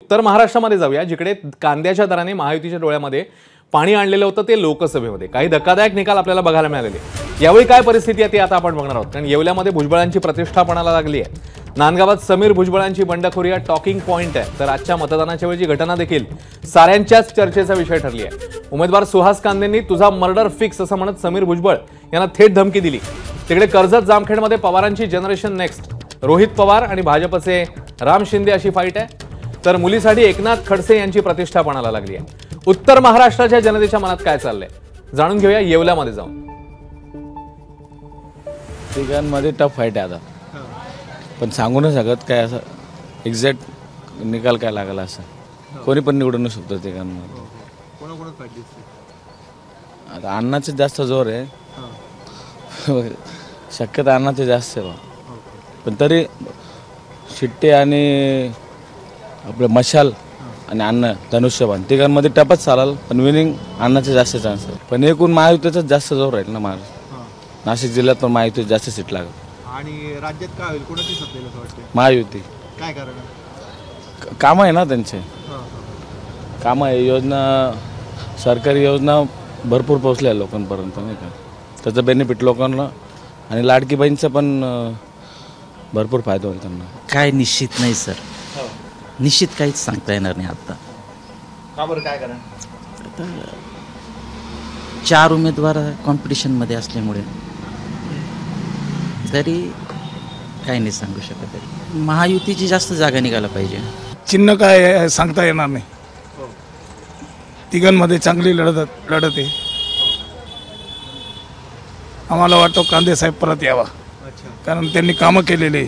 उत्तर महाराष्ट्रामध्ये जाऊया, जिकडे कांद्याच्या दराने महायुतीच्या डोळ्यामध्ये पाणी आणलेलं होतं ते लोकसभेमध्ये काही धक्कादायक निकाल आपल्याला बघायला मिळालेले। यावेळी काय परिस्थिती आहे ते आता आपण बघणार आहोत, कारण येवल्यामध्ये भुजबळांची प्रतिष्ठा पणाला लागली आहे। नांदगावात समीर भुजबळांची बंडखोरी हा टॉकिंग पॉइंट आहे, तर आजच्या मतदानाच्या वेळची घटना देखील साऱ्यांच्याच चर्चेचा विषय ठरली आहे। उमेदवार सुहास कांदेंनी तुझा मर्डर फिक्स असं म्हणत समीर भुजबळ यांना थेट धमकी दिली। तिकडे कर्जत जामखेडमध्ये पवारांची जनरेशन नेक्स्ट, रोहित पवार आणि भाजपचे राम शिंदे अशी फाईट आहे, तर मुलीसाठी एकनाथ खडसे यांची प्रतिष्ठा पणाला लागली आहे। उत्तर महाराष्ट्राच्या जनतेच्या मनात काय चाललंय जाणून घेऊया येवल्यामध्ये जाऊन। तिघांमध्ये टफ फाईट आहे आता, पण सांगू नाही शकत काय असं एक्झॅक्ट निकाल काय लागला असं कोणी पण निवडू नाही शकतो तिघांमध्ये। आता अण्णाचे जास्त जोर आहे, शक्यता अण्णाचे जास्त आहे, पण तरी शिट्टे आणि आपलं मशाल आणि अण्णा धनुष्यबाण तिघांमध्ये टपच चालेल, पण विनिंग अण्णाचे जास्त चान्स आहे। पण एकूण महायुतीचाच जास्त जोर राहील ना नाशिक जिल्ह्यात, पण महायुतीत जास्त सीट लागेल। आणि राज्यात काय होईल, कोणाची सत्ता येईल असं वाटतं? महायुती। काय कारण? कामं आहे ना त्यांचे, कामं आहे, योजना सरकारी योजना भरपूर पोहोचल्या लोकांपर्यंत नाही का, त्याचा बेनिफिट लोकांना, आणि लाडकी बहीणचा पण भरपूर फायदा होईल त्यांना। काय निश्चित नाही सर, निश्चित काहीच सांगता येणार नाही आता। का बरं, काय कारण? आता 4 उमेदवार कॉम्पिटिशनमध्ये असल्यामुळे तरी काही नाही सांगू शकत। महायुतीची जास्त जागा निघायला पाहिजे। चिन्ह काय आहे सांगता येणार नाही, तिघांमध्ये चांगली लढत आहे। आम्हाला वाटतं कांदे साहेब परत यावा, कारण त्यांनी कामं केलेले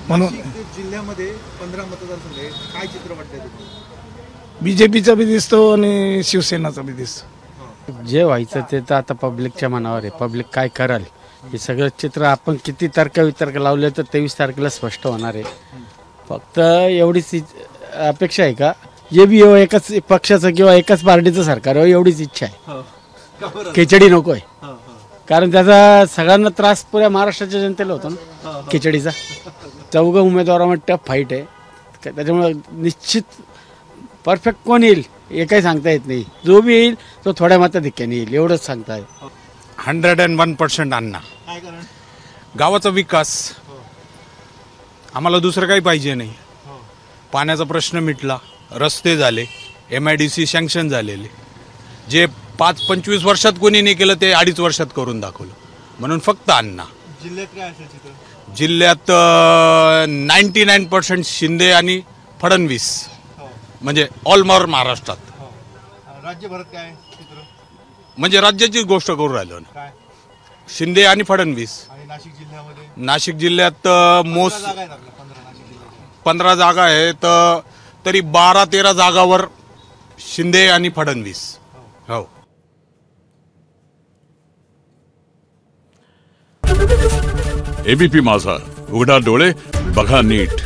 म्हणून। जिल्ह्यामध्ये 15 मतदारसंघ आहे, काय चित्र वाटतंय तुम्हाला? बीजेपीचा बी दिसतो आणि शिवसेनाचा बी दिसतो। जे व्हायचं ते तर आता पब्लिकच्या मनावर आहे, पब्लिक काय कराल हे सगळं चित्र आपण किती तर्कवितर्क लावले तर 23 तारखेला स्पष्ट होणार आहे। फक्त एवढीच अपेक्षा आहे का जे बी हो एकाच पक्षाचं किंवा एकाच पार्टीचं सरकार हो, एवढीच इच्छा आहे। खिचडी नको आहे, कारण त्याचा सगळ्यांना त्रास पुऱ्या महाराष्ट्राच्या जनतेला होतो ना खिचडीचा। 4 उमेदवारांमध्ये टफ फाईट आहे, त्याच्यामुळे निश्चित परफेक्ट कोण येईल हे काही सांगता येत नाही। जो बी येईल तो थोड्या मताधिक्याने येईल, एवढंच सांगता येईल। 101% अण्णा। काय कारण? गावाचा विकास, आम्हाला दुसरं काही पाहिजे नाही। पाण्याचा प्रश्न मिटला, रस्ते झाले, MIDC सँक्शन झालेले, जे 5-25 वर्षात कोणी नाही केलं ते 2.5 वर्षात करून दाखवलं, म्हणून फक्त अण्णा। जिल्ह्यात काय असेल चित्र? जिल्ह्यात 99% शिंदे आणि फडणवीस, म्हणजे ऑल ओव्हर महाराष्ट्रात। राज्यभरात काय चित्र? म्हणजे राज्याची गोष्ट करू राहिलो ना, काय? शिंदे आणि फडणवीस। आणि नाशिक जिल्ह्यामध्ये? नाशिक जिल्ह्यात 15 जागा आहेत आपल्या, 15 नाशिक जिल्ह्यात 15 जागा आहेत, तरी 12-13 जागावर शिंदे आणि फडणवीस। हो। ABP माझा, उघडा डोळे बघा नीट।